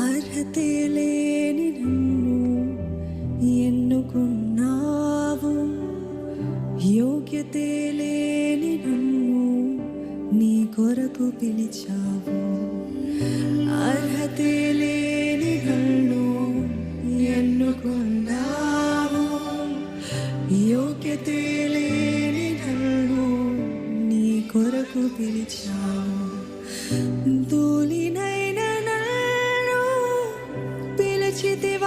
అర్హతే లేని నన్ను ఎన్నుకున్నావు, యోగ్యతే లేని నన్ను నీ కొరకు పిలిచావు. అర్హతే లేని నన్ను ఎన్నుకున్నావు, యోగ్యతే లేని నన్ను నీ కొరకు పిలిచావు. ధూళినైన నన్ను పిలిచితివి,